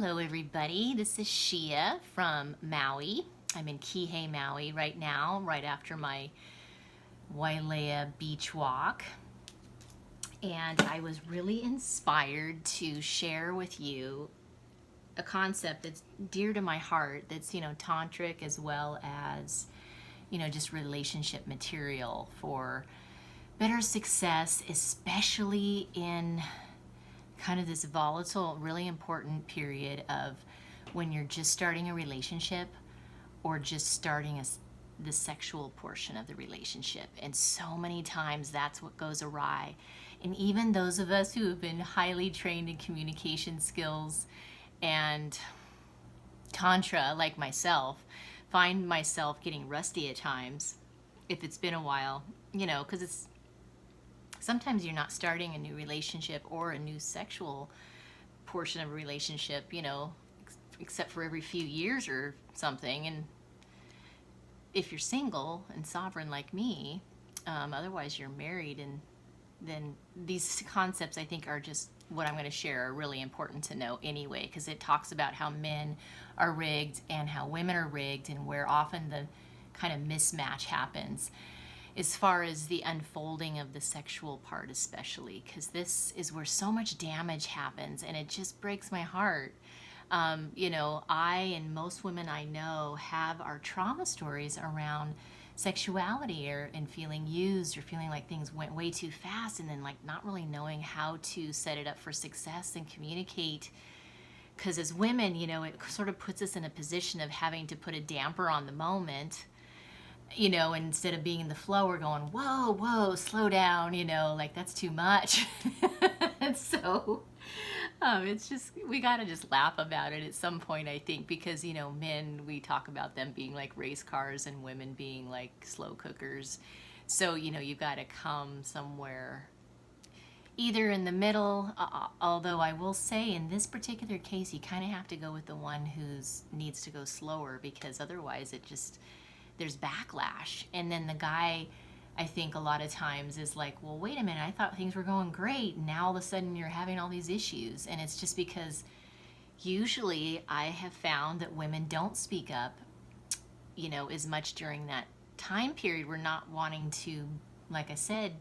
Hello everybody, this is Sheea from Maui. I'm in Kihei, Maui right now, right after my Wailea beach walk. And I was really inspired to share with you a concept that's dear to my heart, that's, tantric as well as, just relationship material for better success, especially in kind of this volatile, really important period of when you're just starting a relationship or just starting the sexual portion of the relationship. And so many times that's what goes awry. And even those of us who have been highly trained in communication skills and Tantra, like myself, find myself getting rusty at times if it's been a while, because it's sometimes you're not starting a new relationship or a new sexual portion of a relationship, except for every few years or something. And if you're single and sovereign like me, otherwise you're married, and then these concepts I think are just what I'm going to share are really important to know anyway, because it talks about how men are rigged and how women are rigged, and where often the kind of mismatch happens as far as the unfolding of the sexual part, especially because this is where so much damage happens, and it just breaks my heart. I and most women I know have our trauma stories around sexuality, and feeling used, or feeling like things went way too fast, and then like not really knowing how to set it up for success and communicate. Because as women, it sort of puts us in a position of having to put a damper on the moment. Instead of being in the flow, we're going, whoa, slow down, like that's too much. And so it's just, we got to just laugh about it at some point, I think, because, men, we talk about them being like race cars and women being like slow cookers. So, you've got to come somewhere either in the middle, although I will say in this particular case, you kind of have to go with the one who needs to go slower, because otherwise it just, there's backlash. And then the guy, I think a lot of times is like, well, wait a minute, I thought things were going great, and now all of a sudden you're having all these issues. And it's just because usually I have found that women don't speak up, as much during that time period. We're not wanting to, like I said,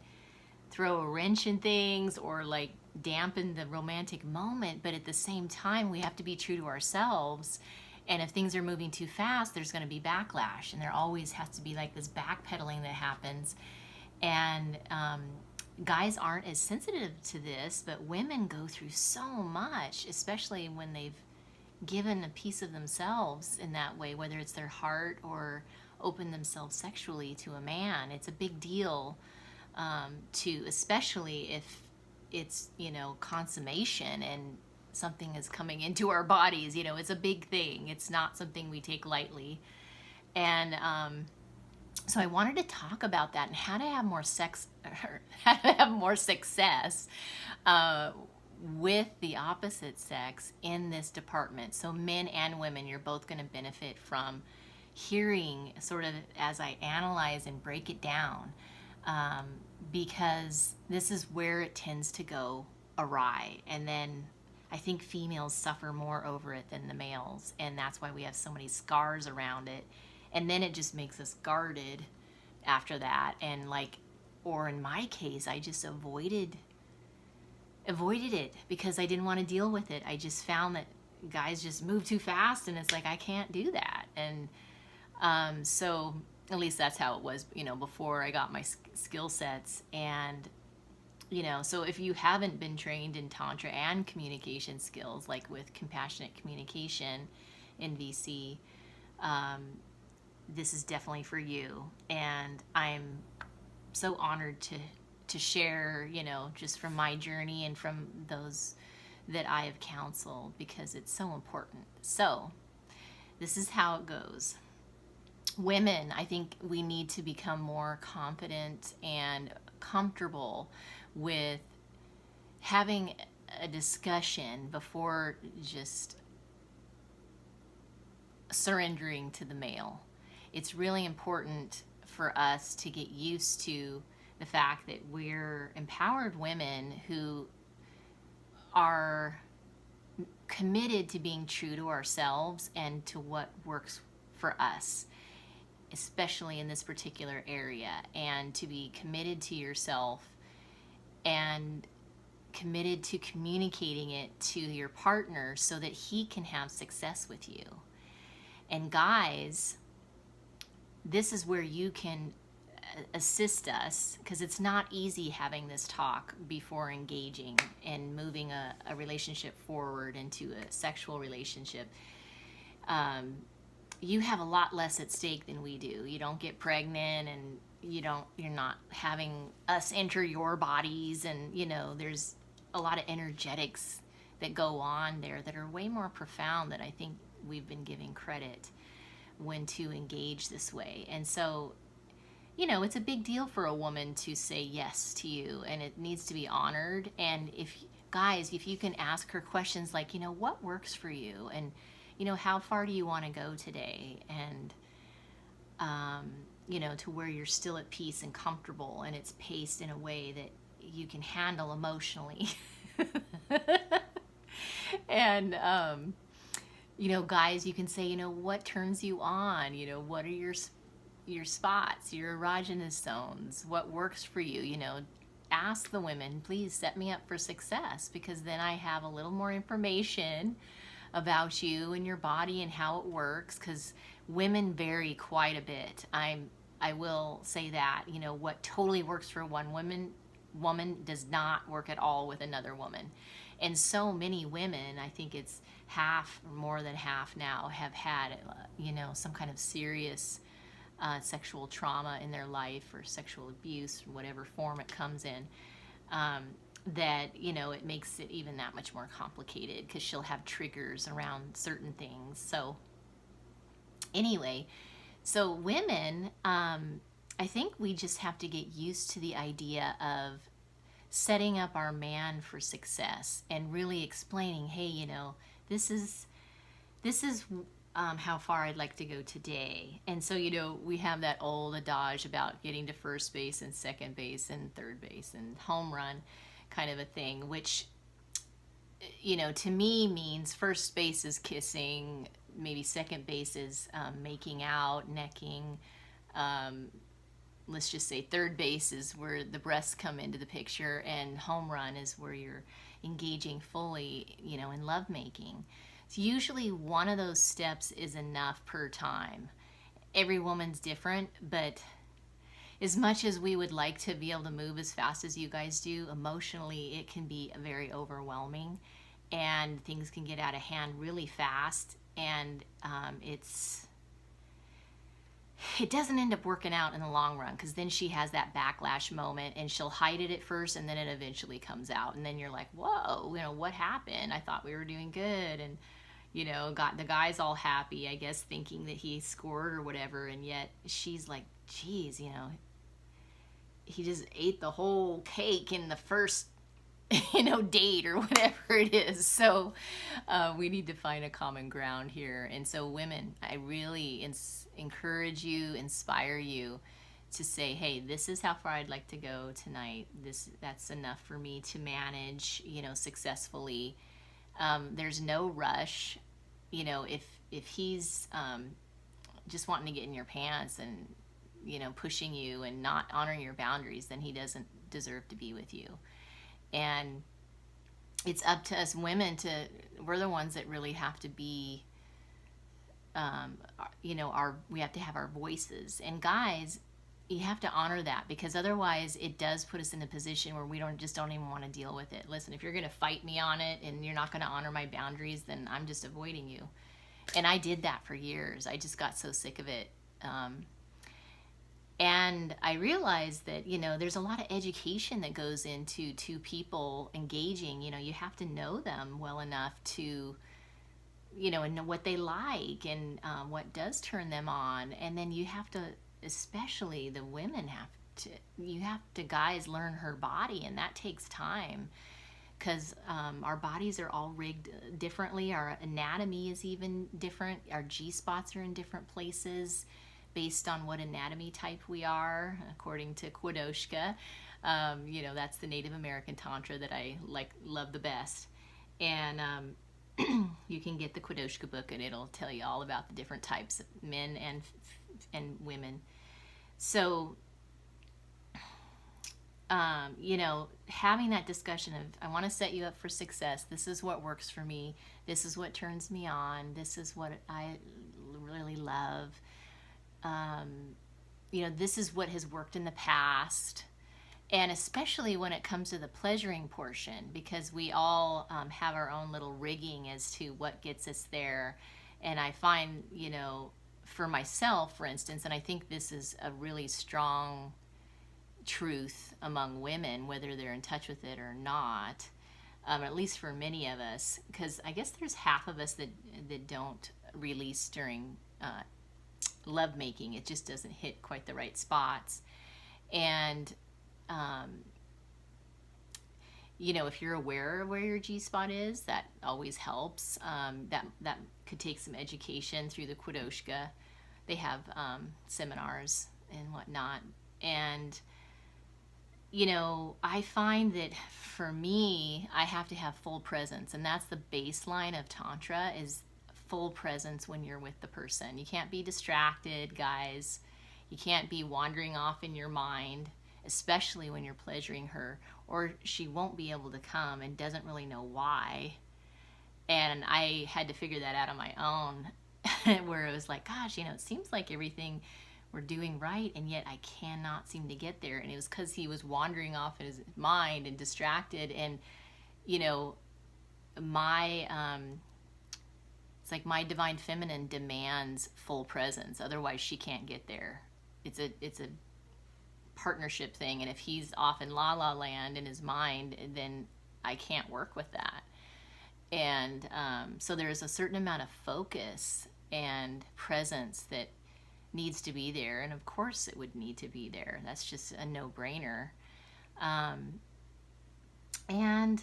throw a wrench in things or like dampen the romantic moment, but at the same time we have to be true to ourselves. And if things are moving too fast, there's going to be backlash, and there always has to be like this backpedaling that happens. And guys aren't as sensitive to this, but women go through so much, especially when they've given a piece of themselves in that way, whether it's their heart or open themselves sexually to a man. It's a big deal, especially if it's, consummation and something is coming into our bodies. It's a big thing. It's not something we take lightly. And so I wanted to talk about that and how to have more success with the opposite sex in this department. So men and women, you're both going to benefit from hearing sort of as I analyze and break it down, because this is where it tends to go awry. And then I think females suffer more over it than the males, and that's why we have so many scars around it. And then it just makes us guarded after that. And or in my case, I just avoided it because I didn't want to deal with it. I just found that guys just move too fast, and it's like, I can't do that. And so at least that's how it was, before I got my skill sets. And so if you haven't been trained in Tantra and communication skills, like with compassionate communication in VC, this is definitely for you. And I'm so honored to share, just from my journey and from those that I have counseled, because it's so important. So this is how it goes. Women, I think we need to become more confident and comfortable with having a discussion before just surrendering to the male. It's really important for us to get used to the fact that we're empowered women who are committed to being true to ourselves and to what works for us, especially in this particular area, and to be committed to yourself and committed to communicating it to your partner so that he can have success with you. And guys, this is where you can assist us, because it's not easy having this talk before engaging and moving a relationship forward into a sexual relationship. You have a lot less at stake than we do. You don't get pregnant, and you're not having us enter your bodies, and there's a lot of energetics that go on there that are way more profound than I think we've been giving credit when to engage this way. And so, it's a big deal for a woman to say yes to you, and it needs to be honored. And if you can ask her questions like, what works for you, and how far do you want to go today, and to where you're still at peace and comfortable, and it's paced in a way that you can handle emotionally. And guys, you can say, what turns you on, what are your spots, your erogenous zones, what works for you. Ask the women, please set me up for success, because then I have a little more information about you and your body and how it works, because women vary quite a bit. I will say that, what totally works for one woman does not work at all with another woman. And so many women, I think it's half or more than half now, have had some kind of serious sexual trauma in their life, or sexual abuse, or whatever form it comes in, that it makes it even that much more complicated, because she'll have triggers around certain things. So anyway, so women, I think we just have to get used to the idea of setting up our man for success, and really explaining, hey, this is how far I'd like to go today. And so, we have that old adage about getting to first base and second base and third base and home run kind of a thing, which, to me means first base is kissing, maybe second base is making out, necking. Let's just say third base is where the breasts come into the picture, and home run is where you're engaging fully, in lovemaking. So usually one of those steps is enough per time. Every woman's different, but as much as we would like to be able to move as fast as you guys do, emotionally it can be very overwhelming, and things can get out of hand really fast, and it doesn't end up working out in the long run, because then she has that backlash moment, and she'll hide it at first, and then it eventually comes out, and then you're like, whoa, what happened? I thought we were doing good, and got the guy's all happy, I guess, thinking that he scored or whatever, and yet she's like, geez, he just ate the whole cake in the first date or whatever it is. So we need to find a common ground here. And so women, I really encourage you, inspire you to say, hey, this is how far I'd like to go tonight. That's enough for me to manage, successfully. There's no rush. If he's just wanting to get in your pants and pushing you and not honoring your boundaries, then he doesn't deserve to be with you. And it's up to us women we're the ones that really have to be, we have to have our voices. And guys, you have to honor that, because otherwise it does put us in a position where we don't even want to deal with it. Listen, if you're going to fight me on it and you're not going to honor my boundaries, then I'm just avoiding you. And I did that for years. I just got so sick of it. And I realized that, there's a lot of education that goes into two people engaging. You have to know them well enough to, and know what they like, and what does turn them on. And then you have to, especially the women guys, learn her body, and that takes time, because our bodies are all rigged differently. Our anatomy is even different. Our G-spots are in different places based on what anatomy type we are, according to Quadoshka. That's the Native American Tantra that I love the best. And You can get the Kwadoshka book, and it'll tell you all about the different types of men and women. So, you know, having that discussion of, I want to set you up for success. This is what works for me. This is what turns me on. This is what I really love. You know, this is what has worked in the past. And especially when it comes to the pleasuring portion, because we all have our own little rigging as to what gets us there. And I find, you know, for myself, for instance, and I think this is a really strong truth among women, whether they're in touch with it or not, at least for many of us, because I guess there's half of us that don't release during lovemaking. It just doesn't hit quite the right spots. And you know, if you're aware of where your G-spot is, that always helps. That could take some education through the Kwadoshka. They have seminars and whatnot. And, you know, I find that for me, I have to have full presence. And that's the baseline of Tantra, is full presence when you're with the person. You can't be distracted, guys. You can't be wandering off in your mind, especially when you're pleasuring her, or she won't be able to come and doesn't really know why. And I had to figure that out on my own, where it was like, gosh, you know, it seems like everything we're doing right, and yet I cannot seem to get there. And it was because he was wandering off in his mind and distracted. And, you know, it's like my divine feminine demands full presence. Otherwise, she can't get there. It's a partnership thing, and if he's off in la la land in his mind, then I can't work with that. And so there's a certain amount of focus and presence that needs to be there, and of course it would need to be there. That's just a no-brainer. And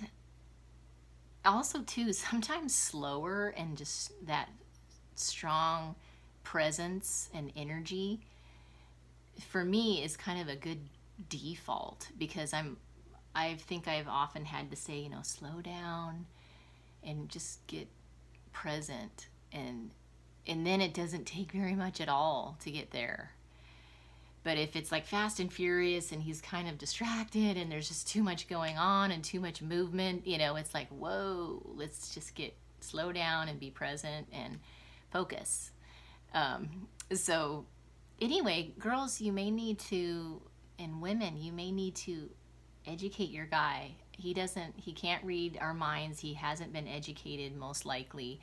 also too, sometimes slower and just that strong presence and energy for me is kind of a good default, because I think I've often had to say, you know, slow down and just get present, and then it doesn't take very much at all to get there. But if it's like fast and furious and he's kind of distracted and there's just too much going on and too much movement, you know, it's like, whoa, let's just slow down and be present and focus. So anyway, girls, you may need to, and women, you may need to educate your guy. He can't read our minds. He hasn't been educated, most likely,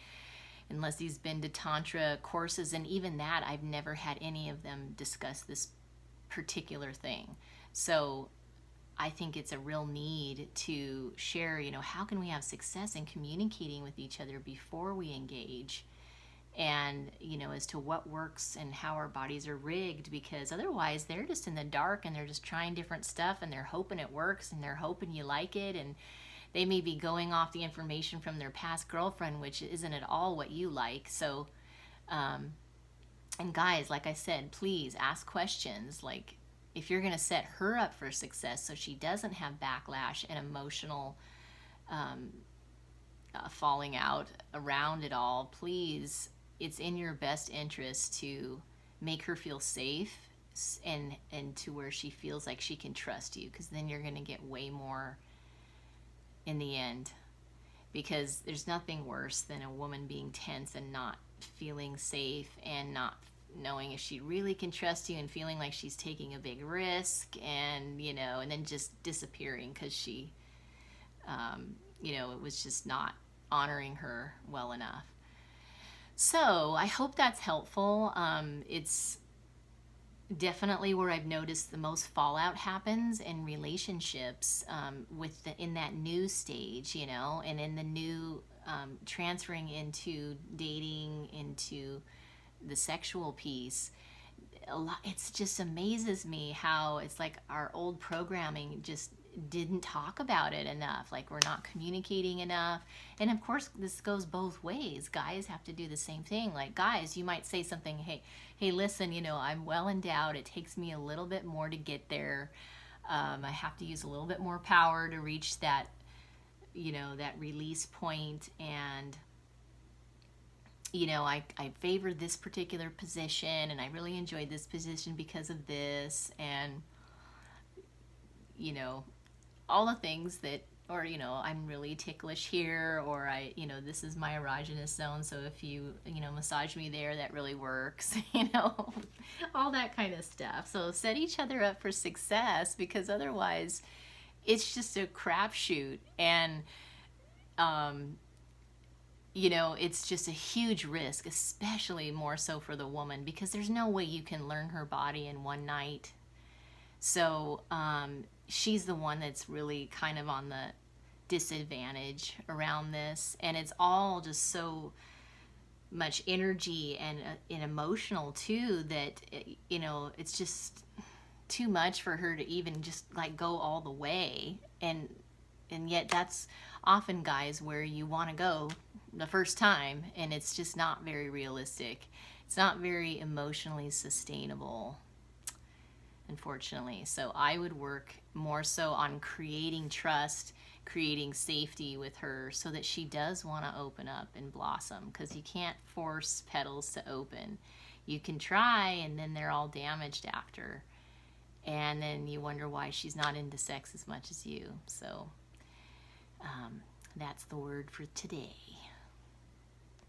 unless he's been to Tantra courses. And even that, I've never had any of them discuss this particular thing. So I think it's a real need to share, you know, how can we have success in communicating with each other before we engage? And, you know, as to what works and how our bodies are rigged, because otherwise they're just in the dark and they're just trying different stuff and they're hoping it works and they're hoping you like it, and they may be going off the information from their past girlfriend, which isn't at all what you like. So, and guys, like I said, please ask questions. Like, if you're going to set her up for success so she doesn't have backlash and emotional falling out around it all, please, it's in your best interest to make her feel safe and to where she feels like she can trust you, because then you're going to get way more in the end. Because there's nothing worse than a woman being tense and not feeling safe and not knowing if she really can trust you, and feeling like she's taking a big risk, and, you know, and then just disappearing because she, you know, it was just not honoring her well enough. So I hope that's helpful. It's definitely where I've noticed the most fallout happens in relationships, in that new stage, you know, and in the new transferring into dating, into the sexual piece. It just amazes me how it's like our old programming just didn't talk about it enough. Like, we're not communicating enough. And of course, this goes both ways. Guys have to do the same thing. Like, guys, you might say something, hey, listen, you know, I'm well endowed. It takes me a little bit more to get there. I have to use a little bit more power to reach that, you know, that release point. And you know, I favor this particular position, and I really enjoyed this position because of this, and, you know, all the things that, or, you know, I'm really ticklish here, or you know, this is my erogenous zone, so if you know, massage me there, that really works, you know, all that kind of stuff. So set each other up for success, because otherwise it's just a crapshoot, and, you know, it's just a huge risk, especially more so for the woman, because there's no way you can learn her body in one night. So she's the one that's really kind of on the disadvantage around this, and it's all just so much energy and emotional too, that you know, it's just too much for her to even just like go all the way, and yet that's often, guys, where you want to go the first time, and it's just not very realistic. It's not very emotionally sustainable, unfortunately. So I would work more so on creating trust, creating safety with her, so that she does want to open up and blossom, because you can't force petals to open. You can try, and then they're all damaged after, and then you wonder why she's not into sex as much as you. So that's the word for today.